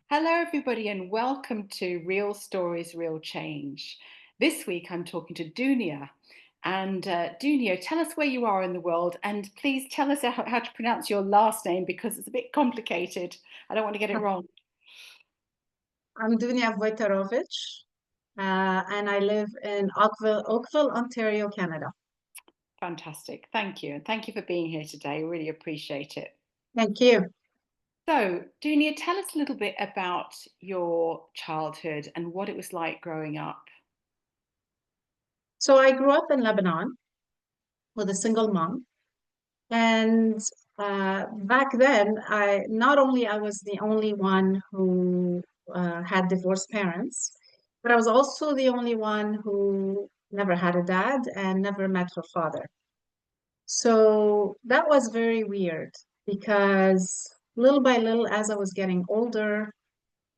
Hello, everybody, and welcome to Real Stories, Real Change. This week, I'm talking to Dunia. And Dunia, tell us where you are in the world, and please tell us how to pronounce your last name because it's a bit complicated. I don't want to get it wrong. I'm Dunia Wojtarowicz, and I live in Oakville, Ontario, Canada. Fantastic. Thank you. And thank you for being here today. Really appreciate it. Thank you. So, Dunia, tell us a little bit about your childhood and what it was like growing up. So I grew up in Lebanon with a single mom, and back then, I not only I was the only one who had divorced parents, but I was also the only one who never had a dad and never met her father. So that was very weird because little by little, as I was getting older,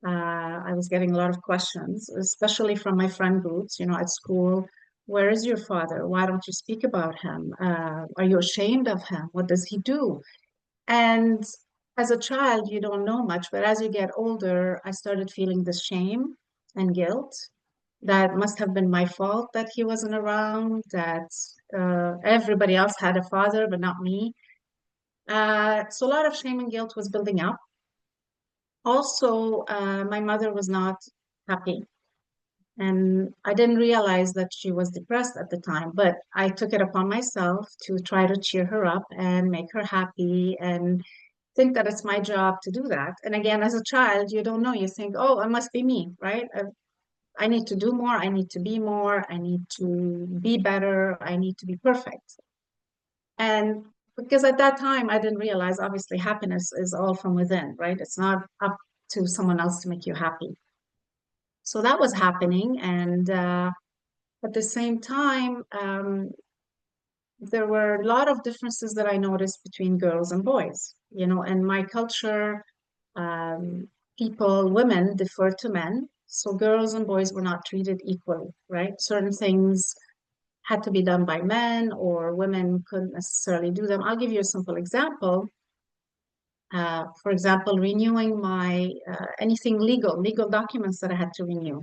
I was getting a lot of questions, especially from my friend groups, at school. Where is your father? Why don't you speak about him? Are you ashamed of him? What does he do? And as a child, you don't know much, but as you get older, I started feeling the shame and guilt that must have been my fault that he wasn't around, that everybody else had a father, but not me. So a lot of shame and guilt was building up. Also, my mother was not happy, and I didn't realize that she was depressed at the time, but I took it upon myself to try to cheer her up and make her happy and think that it's my job to do that. And again, as a child, you don't know. You think, oh, it must be me, right? I need to do more. I need to be more. I need to be better. I need to be perfect. And because at that time, I didn't realize, obviously, happiness is all from within, right? It's not up to someone else to make you happy. So that was happening. And at the same time, there were a lot of differences that I noticed between girls and boys. And my culture, um, women defer to men. So girls and boys were not treated equally, right? Certain things had to be done by men or women couldn't necessarily do them. I'll give you a simple example. For example, renewing my anything legal documents that I had to renew.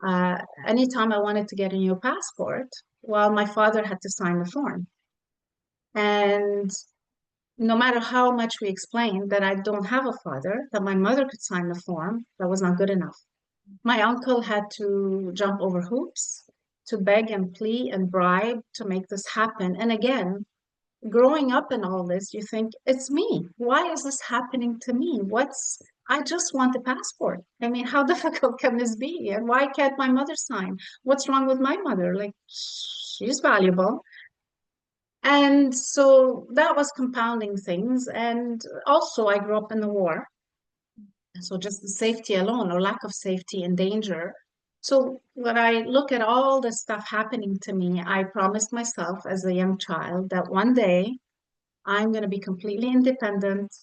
Uh, Anytime I wanted to get a new passport, well, my father had to sign the form. And no matter how much we explained that I don't have a father, that my mother could sign the form, that was not good enough. My uncle had to jump over hoops to beg and plead and bribe to make this happen. And again, growing up in all this, you think, it's me. Why is this happening to me? I just want a passport. I mean, how difficult can this be? And why can't my mother sign? What's wrong with my mother? Like, she's valuable. And so that was compounding things. And also, I grew up in the war. So just the safety alone or lack of safety and danger. So when I look at all this stuff happening to me, I promised myself as a young child that one day I'm going to be completely independent,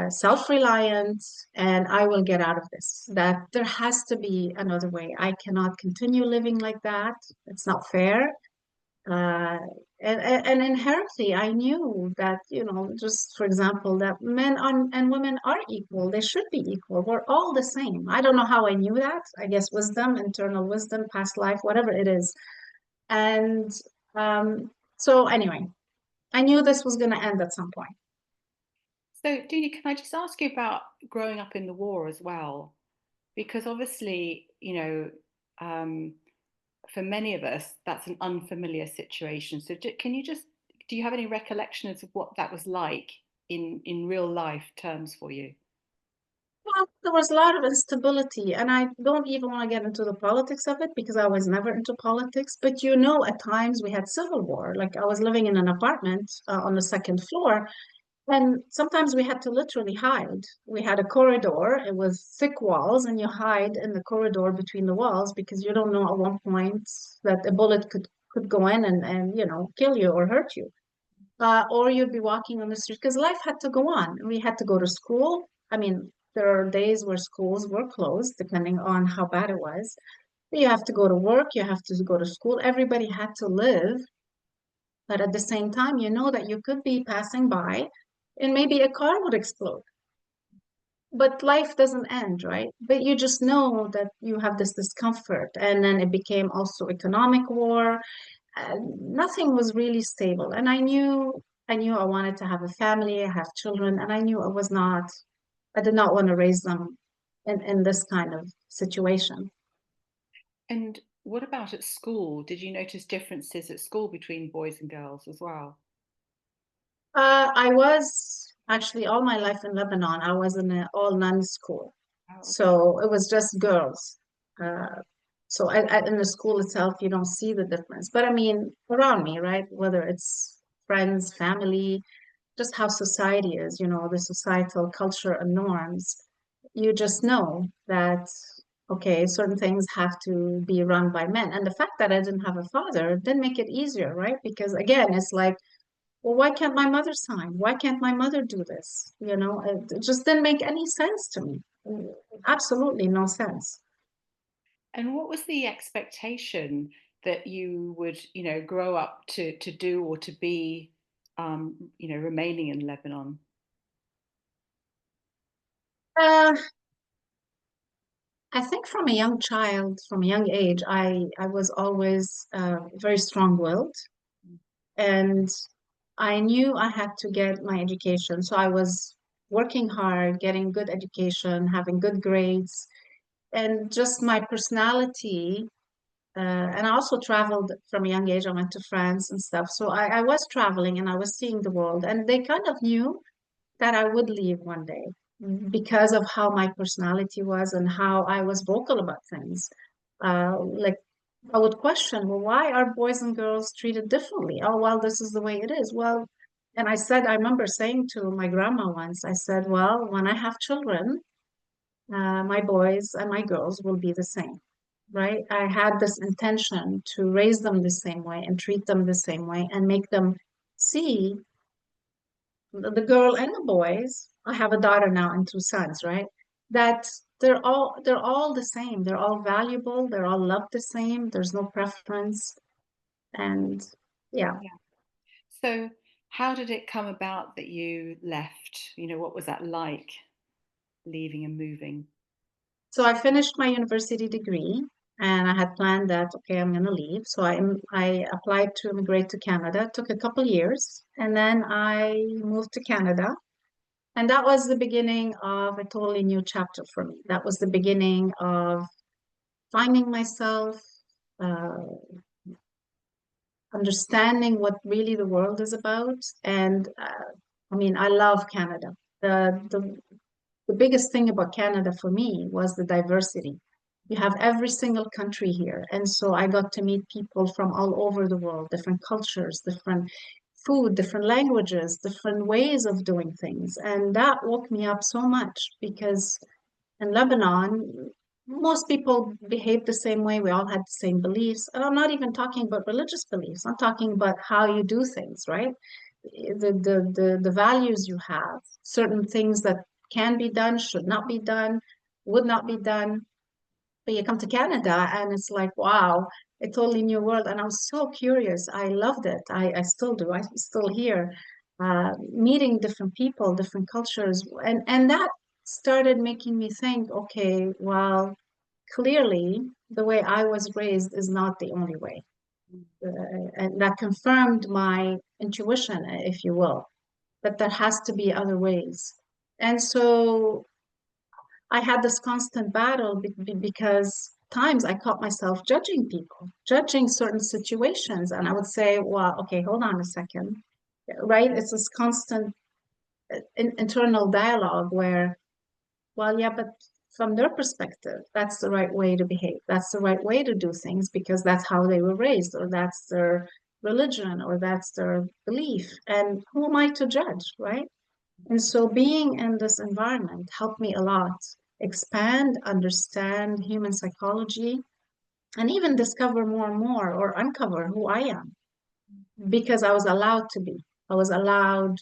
self-reliant, and I will get out of this. That there has to be another way. I cannot continue living like that. It's not fair. Uh, and inherently, I knew that, just for example, that and women are equal. They should be equal. We're all the same. I don't know how I knew that. I guess wisdom, internal wisdom, past life, whatever it is. And so, anyway, I knew this was going to end at some point. So, Dunia, can I just ask you about growing up in the war as well? Because obviously, um, for many of us, that's an unfamiliar situation. So, do you have any recollections of what that was like in real life terms for you? Well, there was a lot of instability, and I don't even want to get into the politics of it because I was never into politics. But at times we had civil war. Like I was living in an apartment on the second floor, and sometimes we had to literally hide. We had a corridor, it was thick walls, and you hide in the corridor between the walls because you don't know at one point that a bullet could go in and kill you or hurt you. Or you'd be walking on the street because life had to go on. We had to go to school. I mean, there are days where schools were closed, depending on how bad it was. But you have to go to work, you have to go to school. Everybody had to live. But at the same time, you know that you could be passing by and maybe a car would explode. but life doesn't end, right? But you just know that you have this discomfort. And then it became also economic war. Nothing was really stable. And I knew I wanted to have a family, I have children, and I knew I did not want to raise them in this kind of situation. And what about at school? Did you notice differences at school between boys and girls as well? I was actually all my life in Lebanon. I was in an all nuns school. Oh, okay. So it was just girls. Uh, so in the school itself, you don't see the difference. But I mean, around me, right? Whether it's friends, family, just how society is, the societal culture and norms, you just know that, okay, certain things have to be run by men. And the fact that I didn't have a father didn't make it easier, right? Because again, it's like, well, why can't my mother sign? Why can't my mother do this? It just didn't make any sense to me. Absolutely no sense. And what was the expectation that you would, grow up to do or to be, remaining in Lebanon? Uh, I think from a young child, from a young age, I was always very strong-willed, and I knew I had to get my education. So I was working hard, getting good education, having good grades, and just my personality. And I also traveled from a young age. I went to France and stuff. So I was traveling and I was seeing the world. And they kind of knew that I would leave one day because of how my personality was and how I was vocal about things. Like I would question, well, why are boys and girls treated differently? Oh, well, this is the way it is. Well, and I remember saying to my grandma once, I said, well, when I have children, my boys and my girls will be the same, right? I had this intention to raise them the same way and treat them the same way and make them see the girl and the boys. I have a daughter now and two sons, right? That they're all the same. They're all valuable. They're all loved the same. There's no preference. And yeah. Yeah. So, how did it come about that you left? What was that like, leaving and moving? So I finished my university degree and I had planned that, okay, I'm going to leave. So I applied to immigrate to Canada. It took a couple years and then I moved to Canada. And that was the beginning of a totally new chapter for me. That was the beginning of finding myself, uh, understanding what really the world is about. And I mean, I love Canada. The biggest thing about Canada for me was the diversity. You have every single country here. And so I got to meet people from all over the world, different cultures, different food, different languages, different ways of doing things. And that woke me up so much because in Lebanon, most people behave the same way. We all had the same beliefs. And I'm not even talking about religious beliefs. I'm talking about how you do things, right? The values you have, certain things that can be done, should not be done, would not be done. But you come to Canada and it's like, wow, a totally new world. And I was so curious. I loved it. I still do. I'm still here, meeting different people, different cultures. And that started making me think, okay, well, clearly the way I was raised is not the only way. And that confirmed my intuition, if you will, that there has to be other ways. And so I had this constant battle because times I caught myself judging people, judging certain situations. And I would say, well, okay, hold on a second, right? It's this constant internal dialogue where, well, yeah, but from their perspective, that's the right way to behave. That's the right way to do things because that's how they were raised, or that's their religion, or that's their belief. And who am I to judge, right? And so being in this environment helped me a lot expand, understand human psychology, and even discover more and more or uncover who I am because I was allowed to be. I was allowed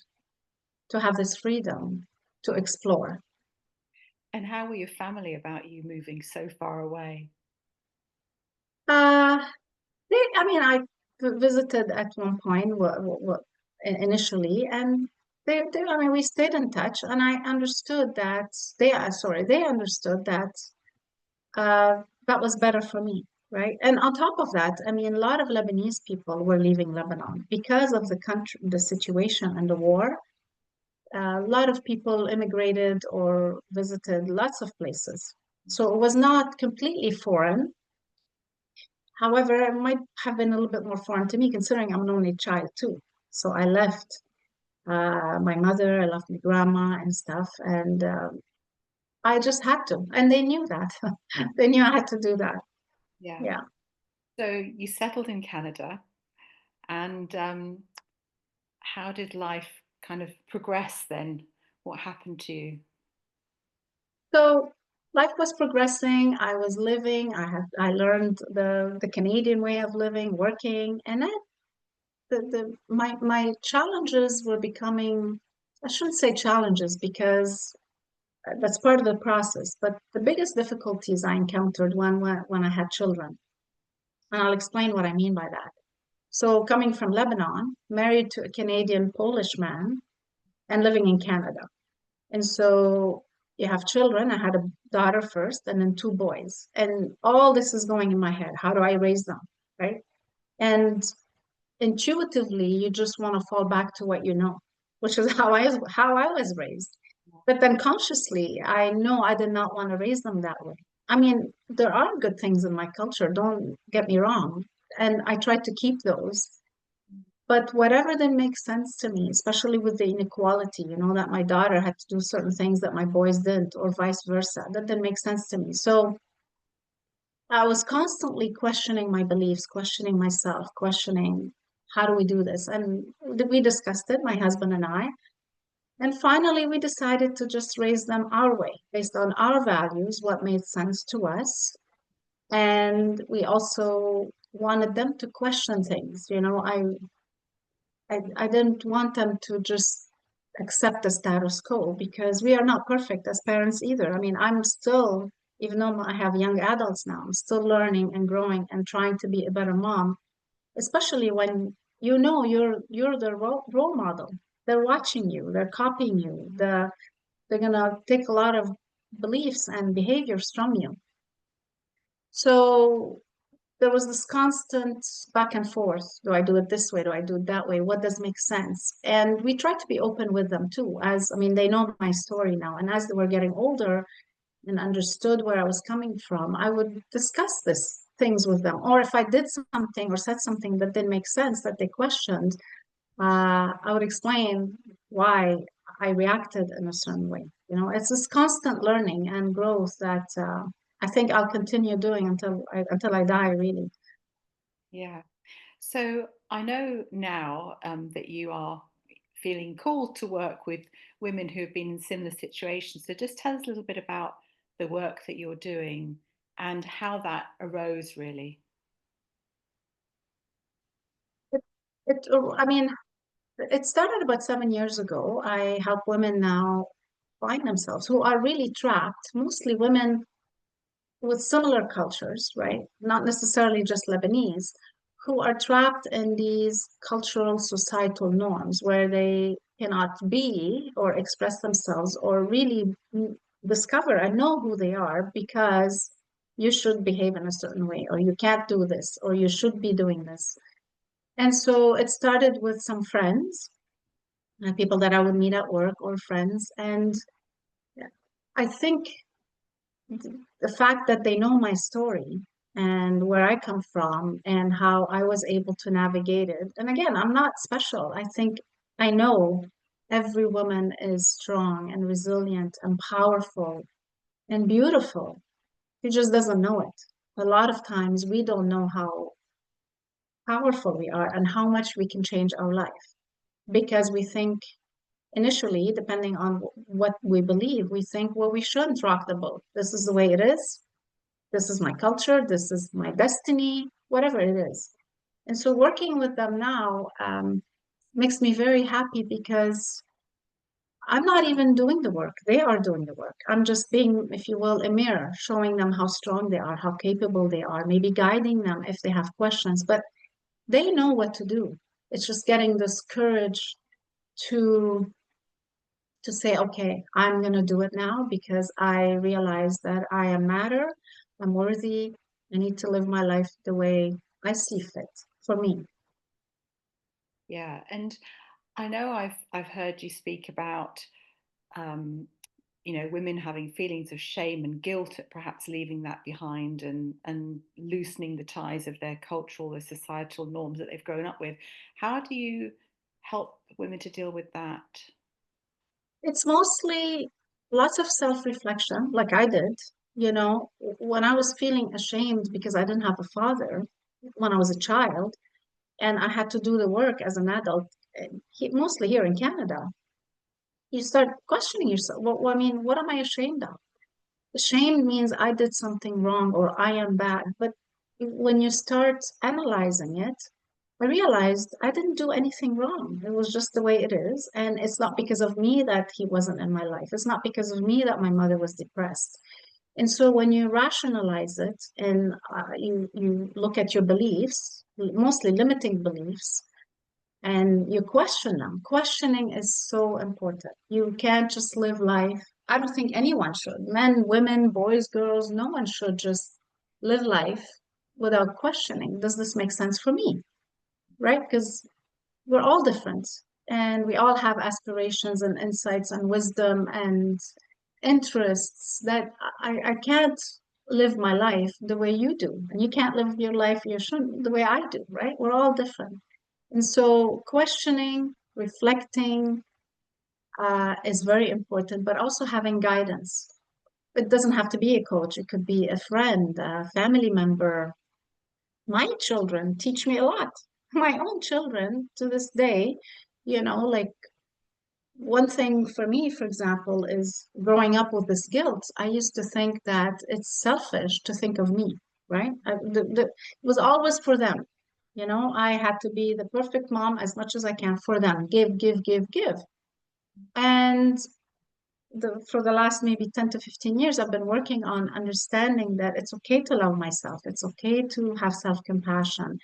to have this freedom to explore. And how were your family about you moving so far away? Uh, I mean, I visited at one point initially, and I mean, we stayed in touch, and I understood that they understood that that was better for me, right? And on top of that, I mean, a lot of Lebanese people were leaving Lebanon because of the country, the situation and the war. A lot of people immigrated or visited lots of places. So it was not completely foreign. However, it might have been a little bit more foreign to me, considering I'm an only child too. So I left my mother, I left my grandma and stuff, and I just had to. And they knew that. They knew I had to do that. Yeah. Yeah. So you settled in Canada, and how did life kind of progress then? What happened to you? So life was progressing. I was living. I learned the Canadian way of living, working, and then my challenges were becoming, I shouldn't say challenges because that's part of the process, but the biggest difficulties I encountered when I had children. And I'll explain what I mean by that. So coming from Lebanon, married to a Canadian Polish man, and living in Canada. And so you have children. I had a daughter first and then two boys. And all this is going in my head. How do I raise them? Right. And intuitively, you just want to fall back to what you know, which is how I was raised. But then consciously, I know I did not want to raise them that way. I mean, there are good things in my culture, don't get me wrong. And I try to keep those. But whatever then makes sense to me, especially with the inequality, that my daughter had to do certain things that my boys didn't, or vice versa, that didn't make sense to me. So I was constantly questioning my beliefs, questioning myself, questioning how do we do this? And we discussed it, my husband and I. And finally, we decided to just raise them our way, based on our values, what made sense to us. And we also wanted them to question things. I didn't want them to just accept the status quo because we are not perfect as parents either. I mean, I'm still, even though I have young adults now, I'm still learning and growing and trying to be a better mom, especially when you're the role model. They're watching you, they're copying you, they're gonna take a lot of beliefs and behaviors from you. So there was this constant back and forth. Do I do it this way? Do I do it that way? What does make sense? And we try to be open with them too, as I mean, they know my story now. And as they were getting older and understood where I was coming from, I would discuss this things with them. Or if I did something or said something that didn't make sense that they questioned, I would explain why I reacted in a certain way. It's this constant learning and growth that I think I'll continue doing until I die, really. Yeah. So I know now that you are feeling called to work with women who have been in similar situations. So just tell us a little bit about the work that you're doing and how that arose, really. It, I mean, it started about 7 years ago. I help women now find themselves who are really trapped, mostly women with similar cultures, right? Not necessarily just Lebanese, who are trapped in these cultural societal norms where they cannot be or express themselves or really discover and know who they are because you should behave in a certain way, or you can't do this, or you should be doing this. And so it started with some friends, people that I would meet at work or friends. And I think the fact that they know my story and where I come from and how I was able to navigate it. And again, I'm not special. I think I know every woman is strong and resilient and powerful and beautiful. She just doesn't know it. A lot of times we don't know how powerful we are and how much we can change our life because we think initially, depending on what we believe, we think, well, we shouldn't rock the boat. This is the way it is. This is my culture. This is my destiny, whatever it is. And so working with them now makes me very happy because I'm not even doing the work. They are doing the work. I'm just being, if you will, a mirror, showing them how strong they are, how capable they are, maybe guiding them if they have questions, but they know what to do. It's just getting this courage to to say, okay, I'm going to do it now because I realize that I am matter, I'm worthy, I need to live my life the way I see fit for me. Yeah, and I know I've heard you speak about um, women having feelings of shame and guilt at perhaps leaving that behind and loosening the ties of their cultural or societal norms that they've grown up with. How do you help women to deal with that? It's mostly lots of self-reflection, like I did. When I was feeling ashamed because I didn't have a father when I was a child, and I had to do the work as an adult, mostly here in Canada, you start questioning yourself. Well, I mean, what am I ashamed of? Shame means I did something wrong or I am bad. But when you start analyzing it, I realized I didn't do anything wrong. It was just the way it is. And it's not because of me that he wasn't in my life. It's not because of me that my mother was depressed. And so when you rationalize it and you look at your beliefs, mostly limiting beliefs, and you question them. Questioning is so important. You can't just live life. I don't think anyone should. Men, women, boys, girls, no one should just live life without questioning. Does this make sense for me? Right? Because we're all different and we all have aspirations and insights and wisdom and interests that I can't live my life the way you do. And you can't live your life you shouldn't the way I do, right? We're all different. And so questioning, reflecting is very important, but also having guidance. It doesn't have to be a coach. It could be a friend, a family member. My children teach me a lot. My own children to this day, like one thing for me, for example, is growing up with this guilt. I used to think that it's selfish to think of me, right? It was always for them. I had to be the perfect mom as much as I can for them. Give, give, give, give. And for the last maybe 10 to 15 years, I've been working on understanding that it's okay to love myself. It's okay to have self-compassion.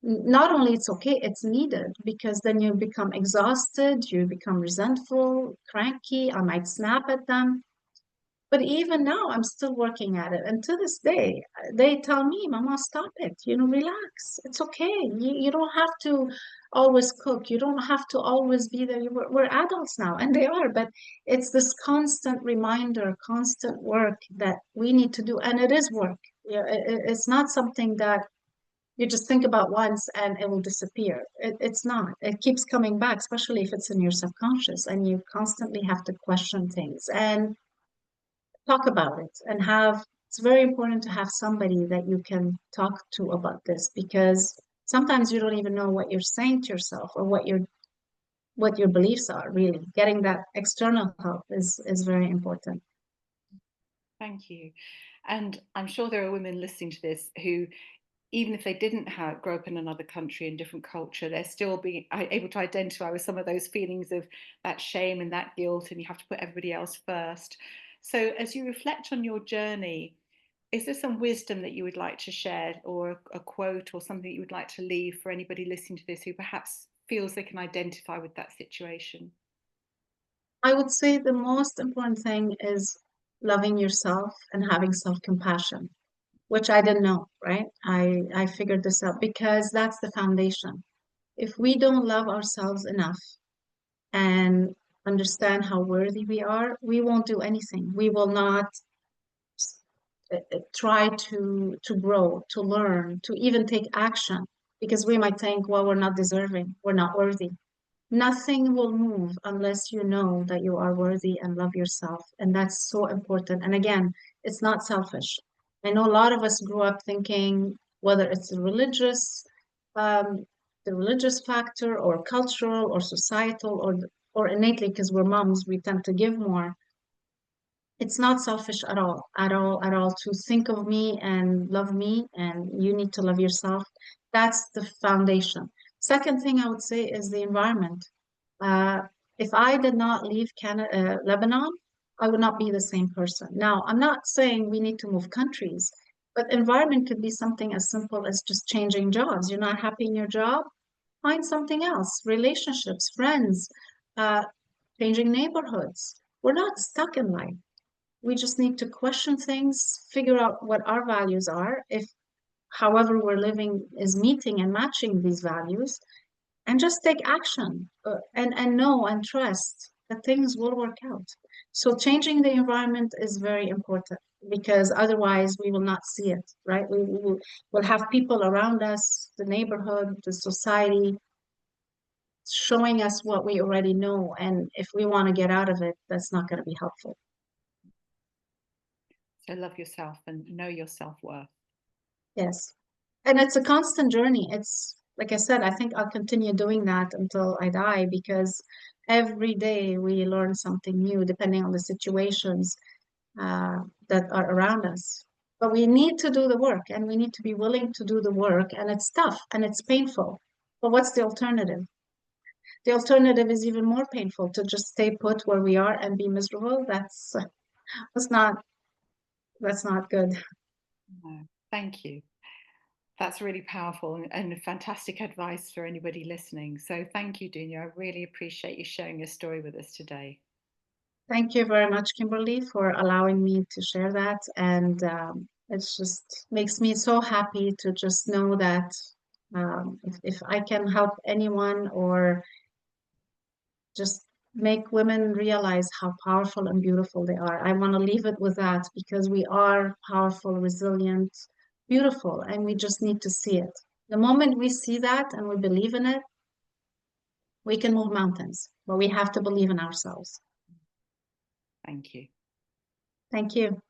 Not only it's okay, it's needed because then you become exhausted, you become resentful, cranky. I might snap at them. But even now, I'm still working at it. And to this day, they tell me, Mama, stop it. Relax. It's okay. You don't have to always cook. You don't have to always be there. We're adults now, and they are. But it's this constant reminder, constant work that we need to do. And it is work. It's not something that you just think about once and it will disappear. It's not. It keeps coming back, especially if it's in your subconscious and you constantly have to question things. And talk about it and it's very important to have somebody that you can talk to about this because sometimes you don't even know what you're saying to yourself or what your beliefs are really. Getting that external help is very important. Thank you. And I'm sure there are women listening to this who, even if they didn't grow up in another country and different culture, they're still being able to identify with some of those feelings of that shame and that guilt, and you have to put everybody else first. So, as you reflect on your journey, is there some wisdom that you would like to share, or a quote, or something that you would like to leave for anybody listening to this who perhaps feels they can identify with that situation? I would say the most important thing is loving yourself and having self-compassion, which I didn't know, right? I figured this out because that's the foundation. If we don't love ourselves enough and understand how worthy we are, we won't do anything. We will not try to grow, to learn, to even take action, because we might think, well, we're not deserving, we're not worthy. Nothing will move unless you know that you are worthy and love yourself. And that's so important. And again, it's not selfish. I know a lot of us grew up thinking, whether it's um, the religious factor or cultural or societal or innately, because we're moms, we tend to give more. It's not selfish at all, at all, at all to think of me and love me, and you need to love yourself. That's the foundation. Second thing I would say is the environment. Uh, if I did not leave Lebanon, I would not be the same person. Now, I'm not saying we need to move countries, but environment could be something as simple as just changing jobs. You're not happy in your job, find something else. Relationships, friends, uh, changing neighborhoods. We're not stuck in life. We just need to question things, figure out what our values are, if however we're living is meeting and matching these values, and just take action and know and trust that things will work out. So changing the environment is very important because otherwise we will not see it, right? Will have people around us, the neighborhood, the society, showing us what we already know. And if we want to get out of it, that's not going to be helpful. So love yourself and know your self-worth. Yes. And it's a constant journey. It's like I said, I think I'll continue doing that until I die because every day we learn something new depending on the situations that are around us. But we need to do the work and we need to be willing to do the work. And it's tough and it's painful. But what's the alternative? The alternative is even more painful to just stay put where we are and be miserable. That's not that's not good. No, thank you. That's really powerful and fantastic advice for anybody listening. So thank you, Dunia. I really appreciate you sharing your story with us today. Thank you very much, Kimberly, for allowing me to share that. And it just makes me so happy to just know that if I can help anyone or just make women realize how powerful and beautiful they are, I want to leave it with that because we are powerful, resilient, beautiful, and we just need to see it. The moment we see that and we believe in it, we can move mountains, but we have to believe in ourselves. Thank you. Thank you.